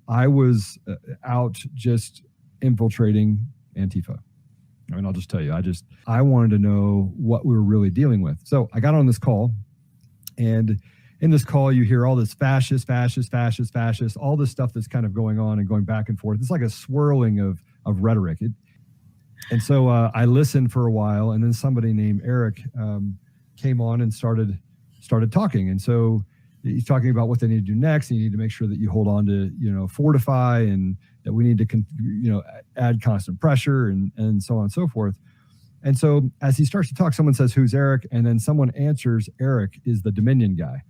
I was out just infiltrating Antifa. I mean, I'll just tell you, I wanted to know what we were really dealing with. So I got on this call, and in this call, you hear all this fascist, all this stuff that's kind of going on and going back and forth. It's like a swirling of rhetoric. And so I listened for a while, and then somebody named Eric came on and started talking. And so he's talking about what they need to do next. And you need to make sure that you hold on to, fortify, and that we need to, add constant pressure and so on and so forth. And so as he starts to talk, someone says, "Who's Eric?" And then someone answers, "Eric is the Dominion guy."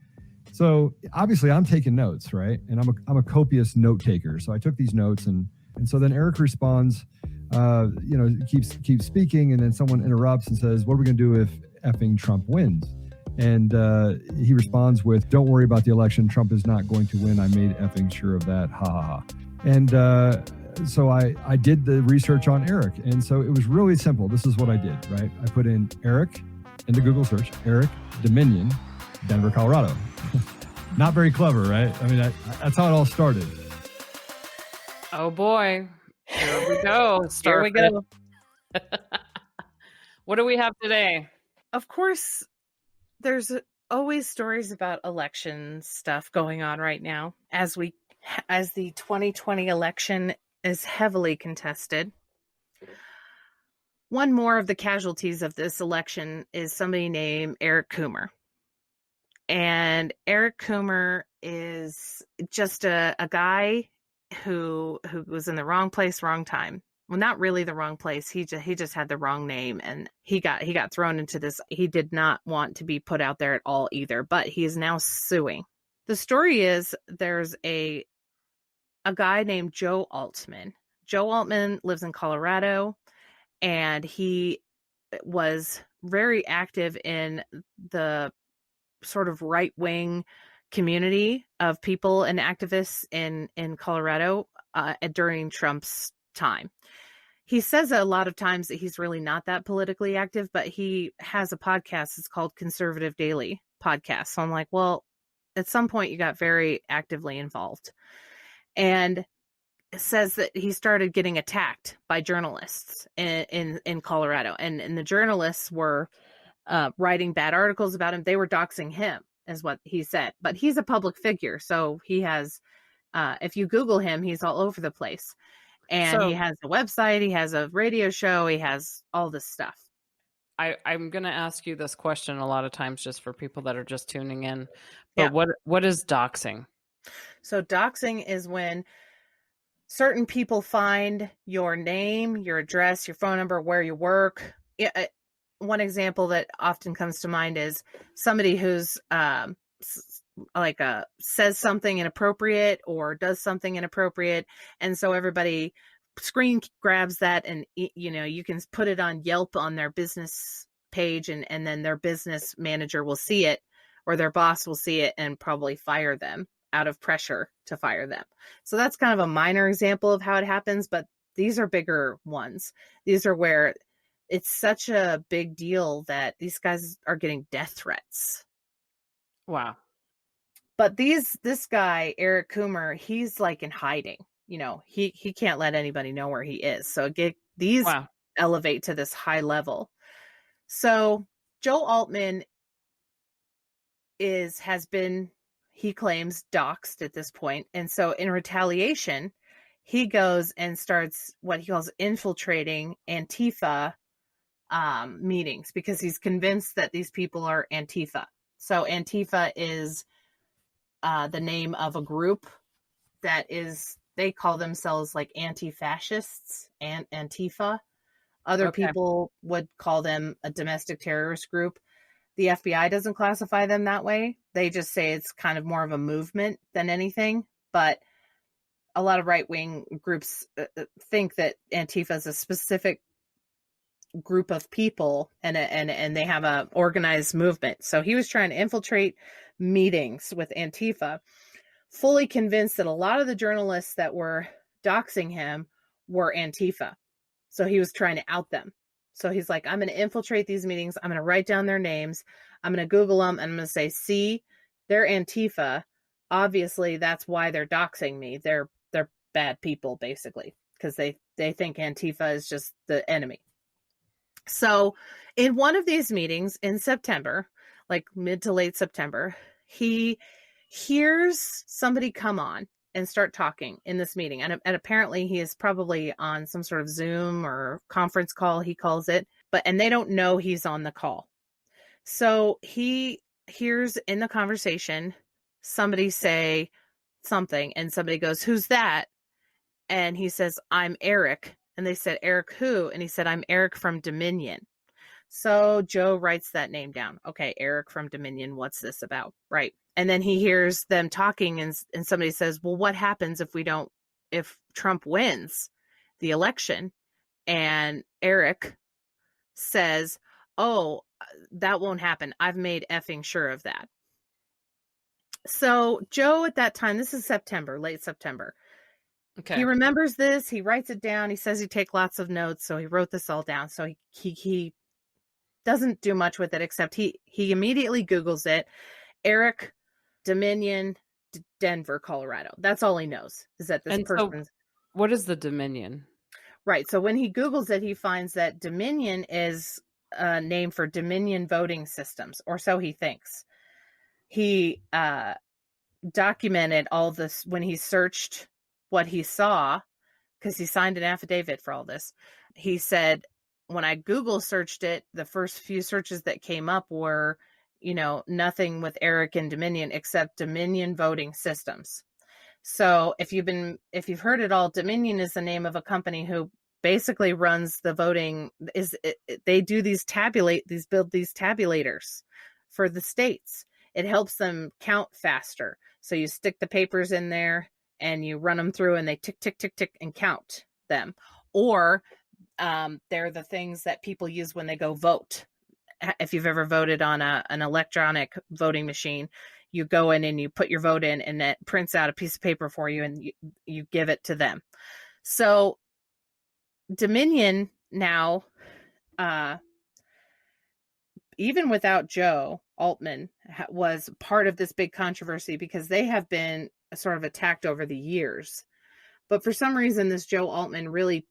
So obviously I'm taking notes, right? And I'm a copious note taker. So I took these notes, and so then Eric responds, keeps speaking, and then someone interrupts and says, "What are we going to do if effing Trump wins?" And he responds with, "Don't worry about the election. Trump is not going to win. I made effing sure of that. Ha ha ha." And so I did the research on Eric. And so it was really simple. This is what I did, right? I put in Eric into Google search, Eric Dominion, Denver, Colorado. Not very clever, right? I mean, that's how it all started. Oh boy. Here we go. Here we go. What do we have today? Of course, there's always stories about election stuff going on right now as the 2020 election is heavily contested. One more of the casualties of this election is somebody named Eric Coomer. And Eric Coomer is just a guy who was in the wrong place, wrong time. Well, not really the wrong place. He just had the wrong name, and he got thrown into this. He did not want to be put out there at all either, but he is now suing. The story is there's a guy named Joe Oltmann. Joe Oltmann lives in Colorado, and he was very active in the sort of right-wing community of people and activists in Colorado during Trump's time. He says a lot of times that he's really not that politically active, but he has a podcast. It's called Conservative Daily Podcast. So I'm like, well, at some point you got very actively involved. And it says that he started getting attacked by journalists in Colorado. And the journalists were writing bad articles about him. They were doxing him, is what he said. But he's a public figure. So he has, if you Google him, he's all over the place. And he has a website, he has a radio show, he has all this stuff. I'm going to ask you this question a lot of times just for people that are just tuning in. But yeah. What is doxing? So doxing is when certain people find your name, your address, your phone number, where you work. One example that often comes to mind is somebody who's says something inappropriate or does something inappropriate, and so everybody screen grabs that, and you can put it on Yelp on their business page, and then their business manager will see it, or their boss will see it and probably fire them out of pressure to fire them. So that's kind of a minor example of how it happens, but these are bigger ones. These are where it's such a big deal that these guys are getting death threats. Wow. But this guy, Eric Coomer, he's like in hiding. He can't let anybody know where he is. So these elevate to this high level. So Joe Oltmann has been, he claims, doxxed at this point. And so in retaliation, he goes and starts what he calls infiltrating Antifa meetings, because he's convinced that these people are Antifa. So Antifa is the name of a group that they call themselves like anti-fascists and Antifa. Other people would call them a domestic terrorist group. The FBI doesn't classify them that way. They just say it's kind of more of a movement than anything. But a lot of right-wing groups think that Antifa is a specific group of people and they have a organized movement. So he was trying to infiltrate meetings with Antifa, fully convinced that a lot of the journalists that were doxing him were Antifa. So he was trying to out them. So he's like, I'm going to infiltrate these meetings. I'm going to write down their names. I'm going to Google them. And I'm going to say, see, they're Antifa. Obviously, that's why they're doxing me. They're they're bad people, basically, because they think Antifa is just the enemy. So in one of these meetings in September, like mid to late September, he hears somebody come on and start talking in this meeting. And apparently he is probably on some sort of Zoom or conference call, he calls it, and they don't know he's on the call. So he hears in the conversation somebody say something, and somebody goes, "Who's that?" And he says, "I'm Eric." And they said, "Eric who?" And he said, "I'm Eric from Dominion." So Joe writes that name down. Okay, Eric from Dominion, what's this about? Right. And then he hears them talking, and somebody says, "Well, what happens if Trump wins the election?" And Eric says, "Oh, that won't happen. I've made effing sure of that." So Joe at that time, this is September, late September. Okay. He remembers this. He writes it down. He says he'd take lots of notes. So he wrote this all down. So he doesn't do much with it, except he immediately Googles it. Eric, Dominion, Denver, Colorado. That's all he knows, is that this person's. So what is the Dominion? Right. So when he Googles it, he finds that Dominion is a name for Dominion voting systems, or so he thinks. He documented all this when he searched what he saw, because he signed an affidavit for all this. He said, when I Google searched it, the first few searches that came up were, nothing with Eric and Dominion except Dominion voting systems. So if you've heard it all, Dominion is the name of a company who basically runs the voting. They do build these tabulators for the states. It helps them count faster. So you stick the papers in there and you run them through, and they tick, tick, tick, tick, and count them. Or they're the things that people use when they go vote. If you've ever voted on an electronic voting machine, you go in and you put your vote in, and it prints out a piece of paper for you, and you give it to them. So Dominion now, even without Joe Oltmann, was part of this big controversy, because they have been sort of attacked over the years. But for some reason, this Joe Oltmann really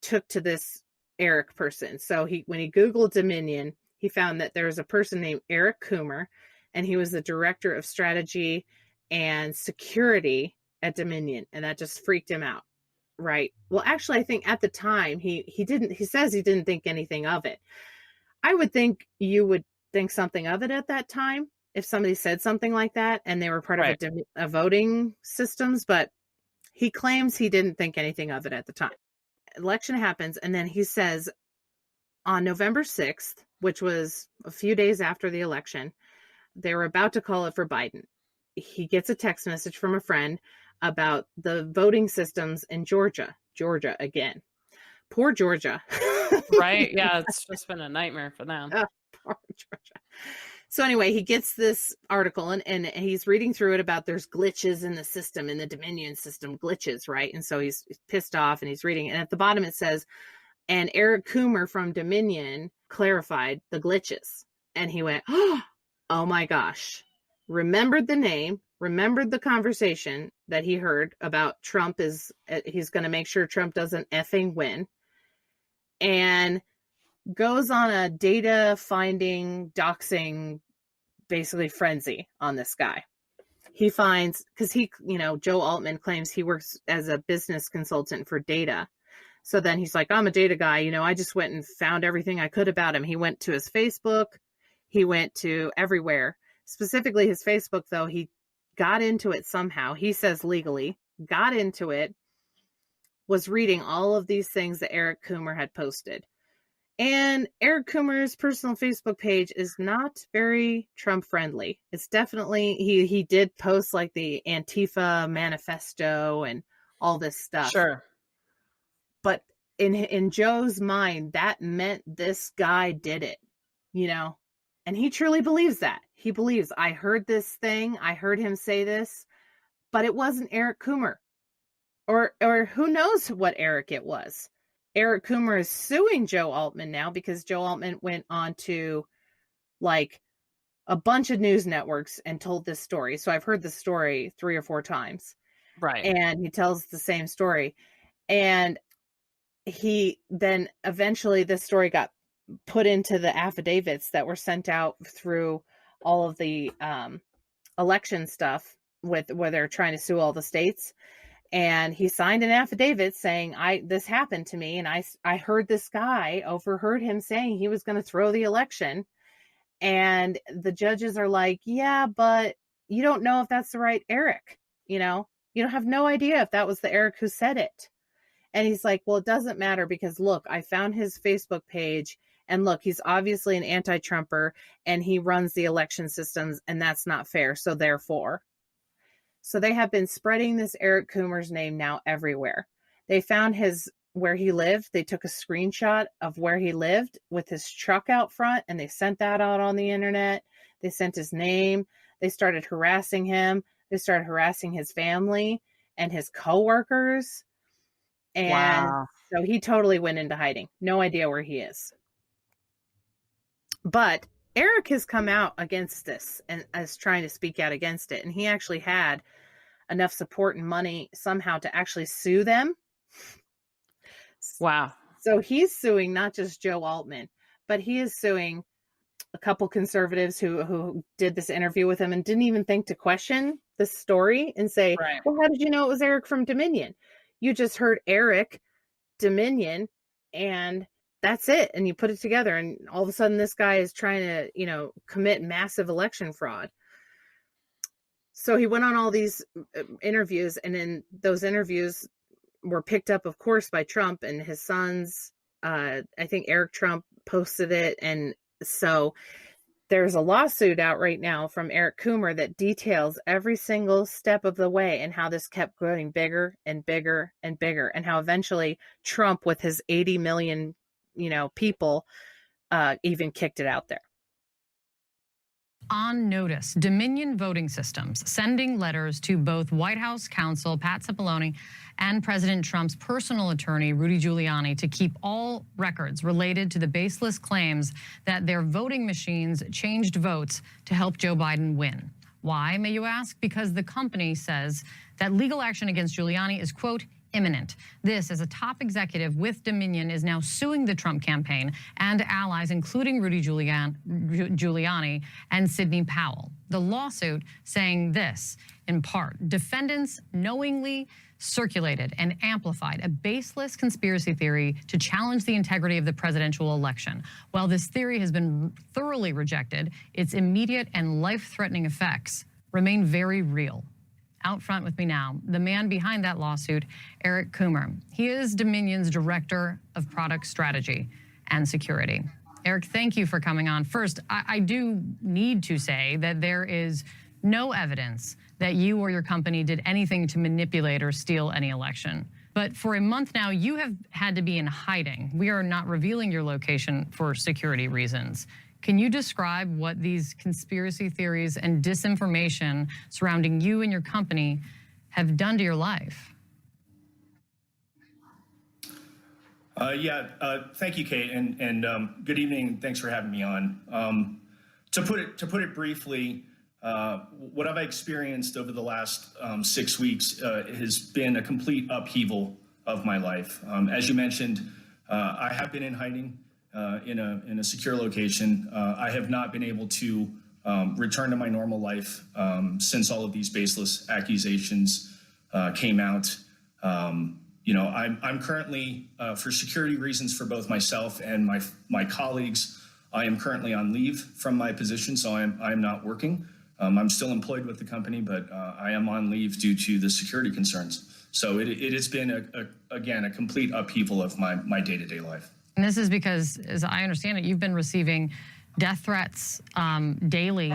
took to this Eric person. So when he Googled Dominion, he found that there was a person named Eric Coomer, and he was the director of strategy and security at Dominion. And that just freaked him out. Right. Well, actually, I think at the time he says he didn't think anything of it. I would think you would think something of it at that time if somebody said something like that and they were part of a voting systems, but he claims he didn't think anything of it at the time. Election happens, and then he says on November 6th, which was a few days after the election, they were about to call it for Biden. He gets a text message from a friend about the voting systems in Georgia again. Poor Georgia. Right. Yeah. It's just been a nightmare for them. Oh, poor Georgia. So anyway, he gets this article and he's reading through it about there's glitches in the system, in the Dominion system, glitches, right? And so he's pissed off and he's reading. And at the bottom it says, and Eric Coomer from Dominion clarified the glitches. And he went, oh my gosh. Remembered the name, remembered the conversation that he heard about Trump he's going to make sure Trump doesn't effing win. And goes on a data finding, doxing, basically frenzy on this guy. He finds, because Joe Oltmann claims he works as a business consultant for data. So then he's like, I'm a data guy. I just went and found everything I could about him. He went to his Facebook. He went to everywhere. Specifically his Facebook, though, he got into it somehow. He says legally, got into it, was reading all of these things that Eric Coomer had posted. And Eric Coomer's personal Facebook page is not very Trump friendly. It's definitely, he did post like the Antifa manifesto and all this stuff. Sure. But in Joe's mind, that meant this guy did it, and he truly believes that. He believes, I heard this thing, I heard him say this, but it wasn't Eric Coomer. Or who knows what Eric it was. Eric Coomer is suing Joe Oltmann now because Joe Oltmann went on to like a bunch of news networks and told this story. So I've heard this story 3 or 4 times. Right. And he tells the same story. And he then eventually this story got put into the affidavits that were sent out through all of the election stuff with where they're trying to sue all the states. And he signed an affidavit saying, this happened to me. And I heard this guy, overheard him saying he was going to throw the election. And the judges are like, yeah, but you don't know if that's the right Eric. You don't have no idea if that was the Eric who said it. And he's like, well, it doesn't matter because look, I found his Facebook page and look, he's obviously an anti-Trumper and he runs the election systems and that's not fair. So therefore, they have been spreading this Eric Coomer's name now everywhere. They found where he lived. They took a screenshot of where he lived with his truck out front and they sent that out on the internet. They sent his name. They started harassing him. They started harassing his family and his coworkers. And wow. So he totally went into hiding. No idea where he is. But Eric has come out against this and is trying to speak out against it. And he actually had enough support and money somehow to actually sue them. Wow. So he's suing not just Joe Oltmann, but he is suing a couple conservatives who did this interview with him and didn't even think to question the story and say, right. Well, how did you know it was Eric from Dominion? You just heard Eric Dominion and that's it. And you put it together and all of a sudden this guy is trying to, commit massive election fraud. So he went on all these interviews and in those interviews were picked up, of course, by Trump and his sons. I think Eric Trump posted it. And so there's a lawsuit out right now from Eric Coomer that details every single step of the way and how this kept growing bigger and bigger and bigger and how eventually Trump with his 80 million, people even kicked it out there. On notice, Dominion Voting Systems sending letters to both White House counsel Pat Cipollone and President Trump's personal attorney Rudy Giuliani to keep all records related to the baseless claims that their voting machines changed votes to help Joe Biden win. Why, may you ask? Because the company says that legal action against Giuliani is, quote, imminent. This, as a top executive with Dominion, is now suing the Trump campaign and allies, including Rudy Giuliani and Sidney Powell. The lawsuit saying this, in part, defendants knowingly circulated and amplified a baseless conspiracy theory to challenge the integrity of the presidential election. While this theory has been thoroughly rejected, its immediate and life-threatening effects remain very real. Out front with me now, the man behind that lawsuit, Eric Coomer. He is Dominion's Director of Product Strategy and Security. Eric, thank you for coming on. First, I do need to say that there is no evidence that you or your company did anything to manipulate or steal any election. But for a month now, you have had to be in hiding. We are not revealing your location for security reasons. Can you describe what these conspiracy theories and disinformation surrounding you and your company have done to your life? Thank you, Kate, and good evening. Thanks for having me on. To put it briefly, what I've experienced over the last 6 weeks has been a complete upheaval of my life. As you mentioned, I have been in hiding. In a secure location. I have not been able to return to my normal life since all of these baseless accusations came out. I'm currently, for security reasons for both myself and my colleagues, I am currently on leave from my position, so I'm not working. I'm still employed with the company, but I am on leave due to the security concerns. So it has been, again, a complete upheaval of my day-to-day life. And this is because, as I understand it, you've been receiving death threats daily,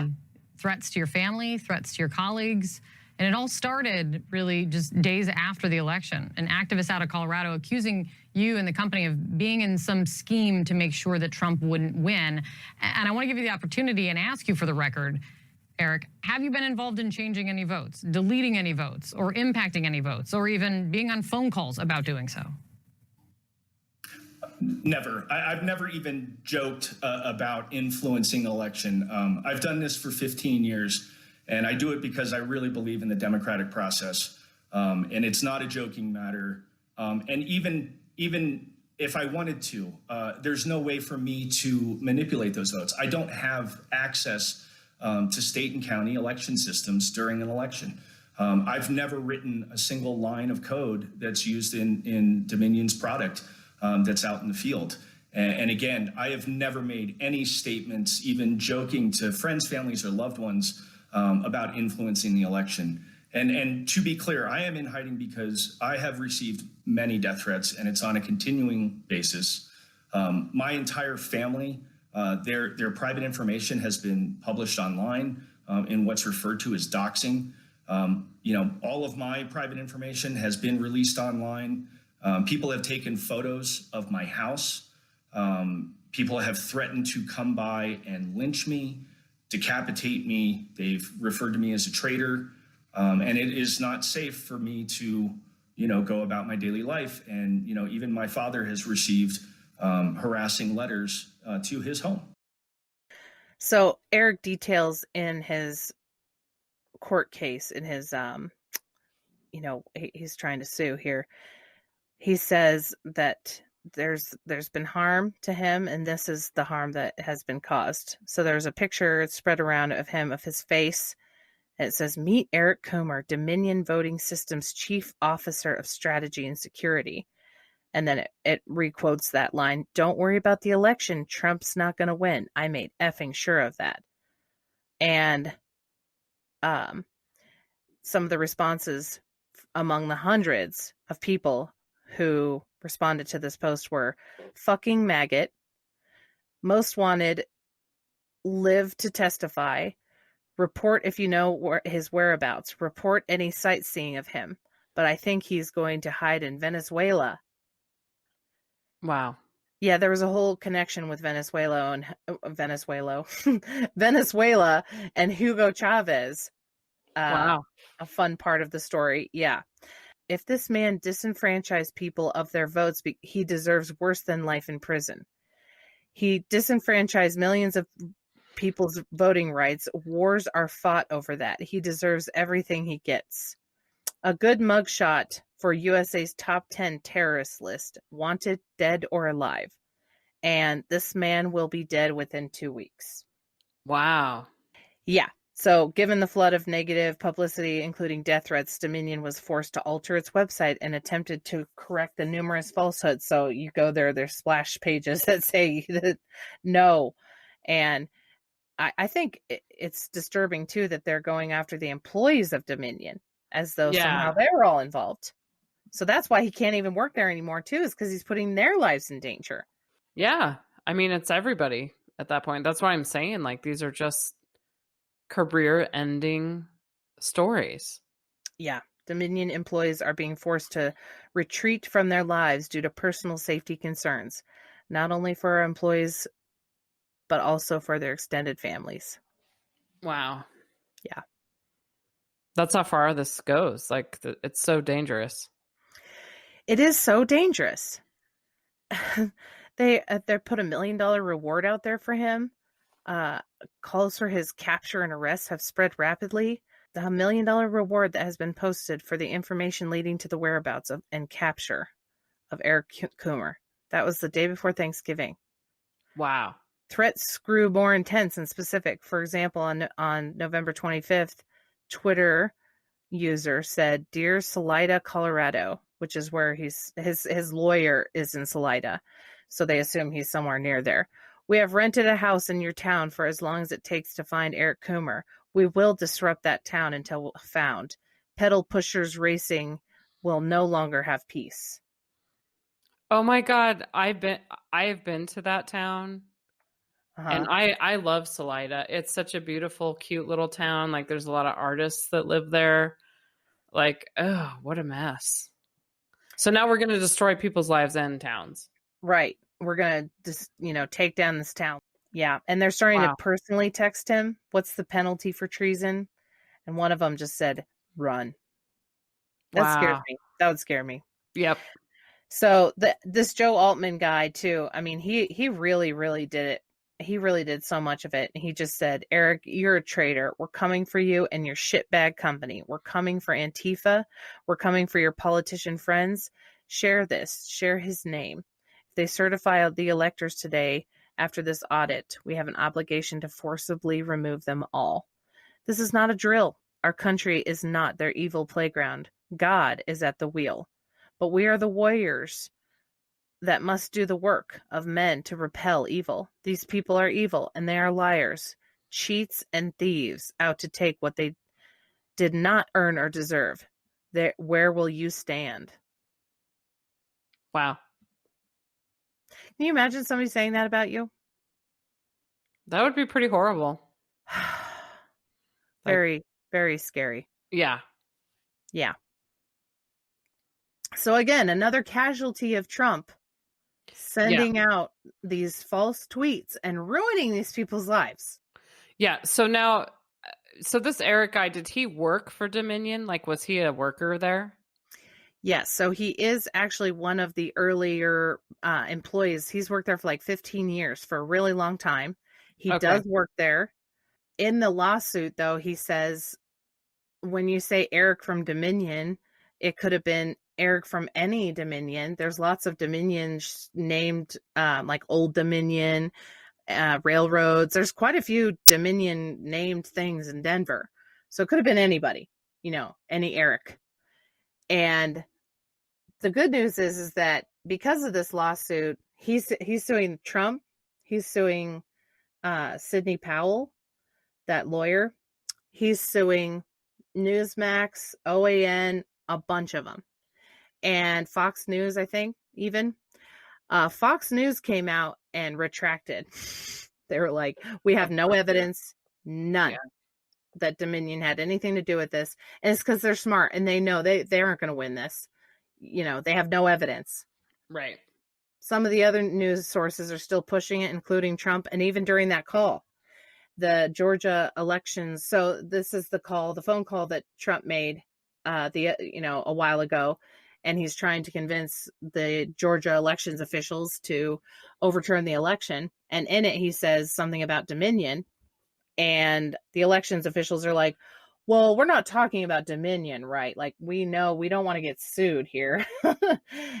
threats to your family, threats to your colleagues. And it all started really just days after the election. An activist out of Colorado accusing you and the company of being in some scheme to make sure that Trump wouldn't win. And I want to give you the opportunity and ask you for the record, Eric, have you been involved in changing any votes, deleting any votes, or impacting any votes, or even being on phone calls about doing so? Never. I've never even joked about influencing an election. I've done this for 15 years, and I do it because I really believe in the democratic process. And it's not a joking matter. And even if I wanted to, there's no way for me to manipulate those votes. I don't have access to state and county election systems during an election. I've never written a single line of code that's used in Dominion's product that's out in the field. And again, I have never made any statements, even joking to friends, families, or loved ones about influencing the election. And to be clear, I am in hiding because I have received many death threats, and it's on a continuing basis. My entire family, their private information has been published online in what's referred to as doxing. All of my private information has been released online. People have taken photos of my house. People have threatened to come by and lynch me, decapitate me. They've referred to me as a traitor. And it is not safe for me to, go about my daily life. And, even my father has received harassing letters to his home. So Eric details in his court case, in his, he's trying to sue here. He says that there's been harm to him, and this is the harm that has been caused. So there's a picture spread around of his face. It says, "Meet Eric Coomer, Dominion Voting Systems Chief Officer of Strategy and Security." And then it requotes that line, "Don't worry about the election. Trump's not going to win. I made effing sure of that." And some of the responses among the hundreds of people who responded to this post were, "Fucking maggot. Most wanted. Live to testify. Report if you know his whereabouts. Report any sightseeing of him. But I think he's going to hide in Venezuela." Wow. Yeah, there was a whole connection with Venezuela and Hugo Chavez. Wow. A fun part of the story. Yeah. If this man disenfranchised people of their votes, he deserves worse than life in prison. He disenfranchised millions of people's voting rights. Wars are fought over that. He deserves everything he gets. A good mugshot for USA's top 10 terrorist list, wanted, dead or alive. And this man will be dead within 2 weeks. Wow. Yeah. So given the flood of negative publicity, including death threats, Dominion was forced to alter its website and attempted to correct the numerous falsehoods. So you go there, there's splash pages that say no. And I think it's disturbing, too, that they're going after the employees of Dominion as though somehow they were all involved. So that's why he can't even work there anymore, too, is because he's putting their lives in danger. Yeah. I mean, it's everybody at that point. That's why I'm saying, these are just career-ending stories. Yeah. Dominion employees are being forced to retreat from their lives due to personal safety concerns, not only for our employees, but also for their extended families. Wow. Yeah. That's how far this goes. It's so dangerous. It is so dangerous. They put $1 million reward out there for him. Calls for his capture and arrest have spread rapidly. The $1 million reward that has been posted for the information leading to the whereabouts of and capture of Eric Coomer. That was the day before Thanksgiving. Wow. Threats grew more intense and specific. For example, on November 25th, Twitter user said, "Dear Salida, Colorado," which is where his lawyer is in Salida. So they assume he's somewhere near there. "We have rented a house in your town for as long as it takes to find Eric Coomer. We will disrupt that town until found. Pedal pushers racing will no longer have peace." Oh my God. I have been to that town. And I love Salida. It's such a beautiful, cute little town. There's a lot of artists that live there. Oh, what a mess. So now we're going to destroy people's lives and towns. Right. We're going to just, take down this town. Yeah. And they're starting to personally text him, "What's the penalty for treason?" And one of them just said, "Run." That scares me. That would scare me. Yep. So this Joe Oltmann guy too, I mean, he really, really did it. he really did so much of it. He just said, Eric, you're a traitor. We're coming for you and your shitbag company. We're coming for Antifa. We're coming for your politician friends. Share this. Share his name. If they certify the electors today after this audit, we have an obligation to forcibly remove them all. This is not a drill. Our country is not their evil playground. God is at the wheel. But we are the warriors that must do the work of men to repel evil. These people are evil, and they are liars, cheats, and thieves out to take what they did not earn or deserve. Where will you stand? Wow. Can you imagine somebody saying that about you? That would be pretty horrible. Very, very scary. Yeah. Yeah. So again, another casualty of Trump sending out these false tweets and ruining these people's lives. Yeah. So now, this Eric guy, did he work for Dominion? Like, was he a worker there? Yes. So he is actually one of the earlier employees. He's worked there for like 15 years, for a really long time. He does work there. In the lawsuit, though, he says, when you say Eric from Dominion, it could have been Eric from any Dominion. There's lots of Dominions named, like Old Dominion, railroads. There's quite a few Dominion named things in Denver. So it could have been anybody, any Eric. And the good news is that because of this lawsuit, he's suing Trump. He's suing Sidney Powell, that lawyer. He's suing Newsmax, OAN, a bunch of them. And Fox News, I think, even. Fox News came out and retracted. They were like, we have no evidence, none, that Dominion had anything to do with this. And it's because they're smart and they know they aren't going to win this. They have no evidence. Right. Some of the other news sources are still pushing it, including Trump. And even during that call, the Georgia elections. So this is the phone call that Trump made a while ago. And he's trying to convince the Georgia elections officials to overturn the election. And in it, he says something about Dominion. And the elections officials are like, well, we're not talking about Dominion, right? Like, we know we don't want to get sued here.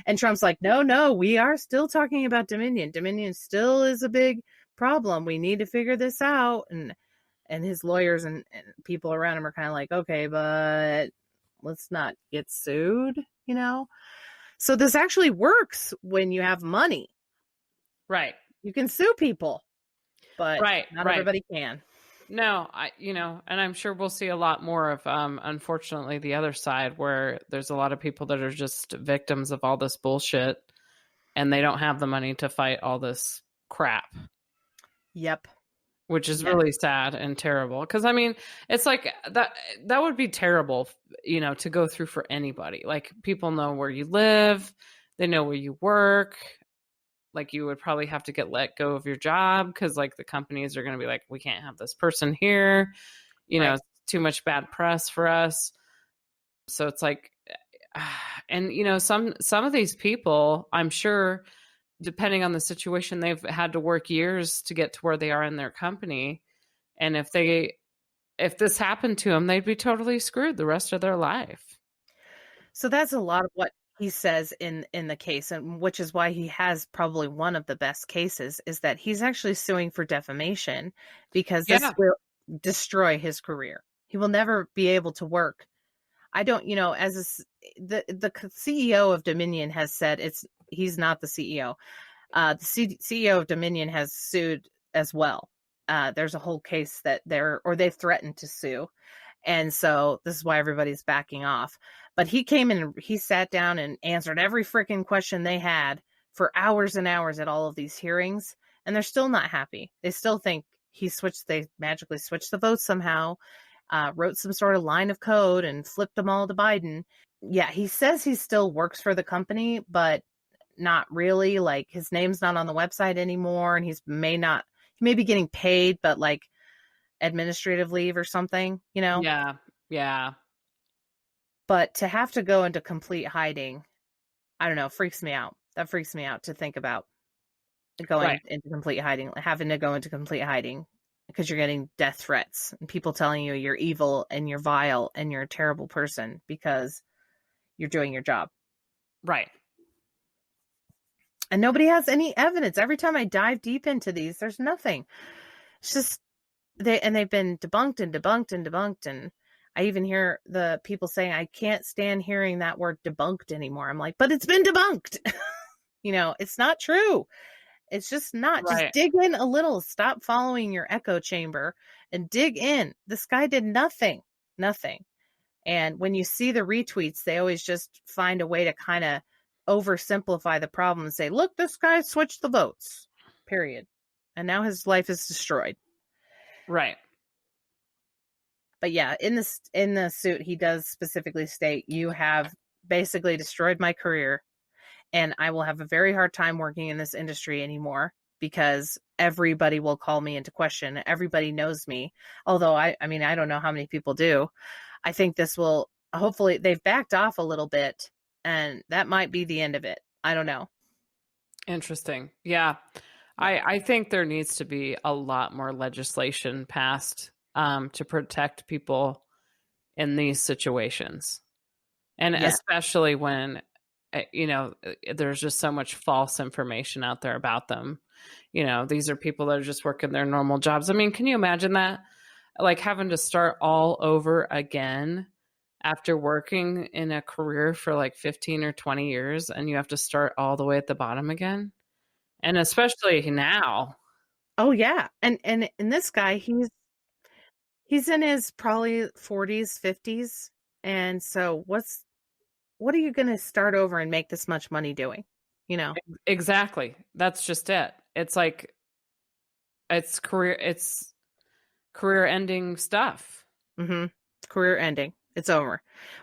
And Trump's like, no, we are still talking about Dominion. Dominion still is a big problem. We need to figure this out. And his lawyers and people around him are kind of like, okay, but let's not get sued, So this actually works when you have money. Right. You can sue people, but not everybody can. No, and I'm sure we'll see a lot more of, unfortunately, the other side, where there's a lot of people that are just victims of all this bullshit and they don't have the money to fight all this crap. Yep. Which is really sad and terrible. Because, it's like that would be terrible, to go through for anybody. Like, people know where you live. They know where you work. Like, you would probably have to get let go of your job because, like, the companies are going to be like, we can't have this person here. It's too much bad press for us. So it's like, and, some of these people, I'm sure, depending on the situation, they've had to work years to get to where they are in their company. And if this happened to them, they'd be totally screwed the rest of their life. So that's a lot of what he says in the case, and which is why he has probably one of the best cases, is that he's actually suing for defamation because this will destroy his career. He will never be able to work. I don't, the CEO of Dominion has said he's not the CEO. The CEO of Dominion has sued as well. There's a whole case that they've threatened to sue. And so this is why everybody's backing off. But he came in and he sat down and answered every freaking question they had for hours and hours at all of these hearings. And they're still not happy. They still think they magically switched the votes somehow, wrote some sort of line of code and flipped them all to Biden. Yeah, he says he still works for the company, but not really. Like, his name's not on the website anymore, and he may be getting paid, but like administrative leave or something, Yeah. But to have to go into complete hiding, I don't know, freaks me out. That freaks me out to think about. going into complete hiding, having to go into complete hiding because you're getting death threats and people telling you you're evil and you're vile and you're a terrible person because you're doing your job. Right. And nobody has any evidence. Every time I dive deep into these, there's nothing. It's just they've been debunked and debunked and debunked. And I even hear the people saying, I can't stand hearing that word debunked anymore. I'm like, but it's been debunked. It's not true. It's just not. Right. Just dig in a little. Stop following your echo chamber and dig in. This guy did nothing. And when you see the retweets, they always just find a way to kind of oversimplify the problem and say, look, this guy switched the votes, period. And now his life is destroyed. Right. But yeah, in the suit, he does specifically state, you have basically destroyed my career. And I will have a very hard time working in this industry anymore because everybody will call me into question. Everybody knows me. Although I don't know how many people do. I think this will, hopefully they've backed off a little bit and that might be the end of it. I don't know. Interesting. Yeah. I think there needs to be a lot more legislation passed to protect people in these situations. And especially when there's just so much false information out there about them. These are people that are just working their normal jobs. I mean, can you imagine that? Like having to start all over again after working in a career for like 15 or 20 years and you have to start all the way at the bottom again. And especially now. Oh yeah. And this guy, he's in his probably 40s, 50s. And so what are you going to start over and make this much money doing? Exactly. That's just it. It's like, it's career ending stuff. Mm-hmm. Career ending. It's over,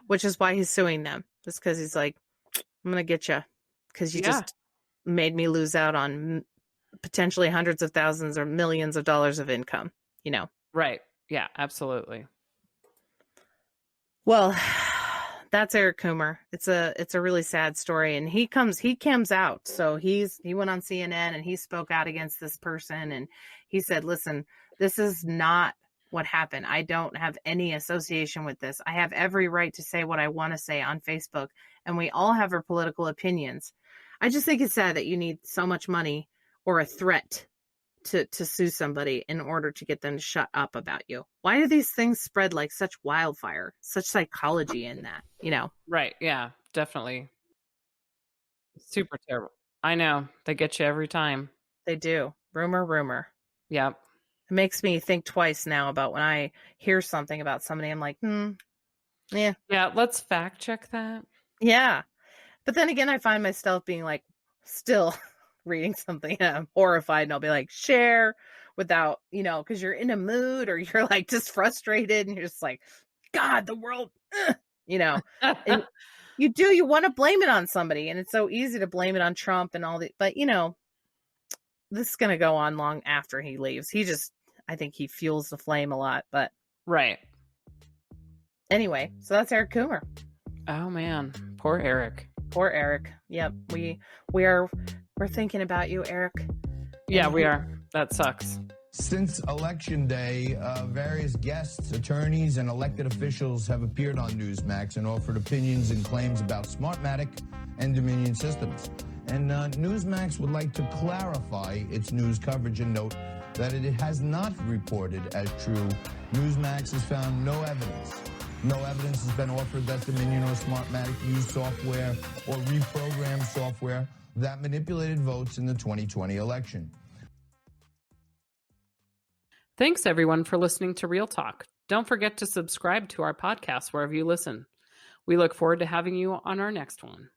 which is why he's suing them. Just because he's like, I'm going to get you because you just made me lose out on potentially hundreds of thousands or millions of dollars of income, Right. Yeah, absolutely. Well, that's Eric Coomer. It's a really sad story. And he comes out. So he went on CNN and he spoke out against this person. And he said, listen, this is not what happened. I don't have any association with this. I have every right to say what I want to say on Facebook. And we all have our political opinions. I just think it's sad that you need so much money or a threat to sue somebody in order to get them to shut up about you. Why do these things spread like such wildfire, such psychology in that, Right. Yeah, definitely. Super terrible. I know. They get you every time. They do. Rumor. Yep. It makes me think twice now about when I hear something about somebody, I'm like, yeah. Yeah, let's fact check that. Yeah. But then again, I find myself being like, still reading something and I'm horrified and I'll be like, share without, because you're in a mood or you're like just frustrated and you're just like, God, the world, and you want to blame it on somebody. And it's so easy to blame it on Trump and all but this is going to go on long after he leaves. I think he fuels the flame a lot, but. Right. Anyway, so that's Eric Coomer. Oh man. Poor Eric. Yep. We're thinking about you, Eric. Yeah, we are. That sucks. Since Election Day, various guests, attorneys, and elected officials have appeared on Newsmax and offered opinions and claims about Smartmatic and Dominion systems. And Newsmax would like to clarify its news coverage and note that it has not reported as true. Newsmax has found no evidence. No evidence has been offered that Dominion or Smartmatic used software or reprogrammed software that manipulated votes in the 2020 election. Thanks, everyone, for listening to Real Talk. Don't forget to subscribe to our podcast wherever you listen. We look forward to having you on our next one.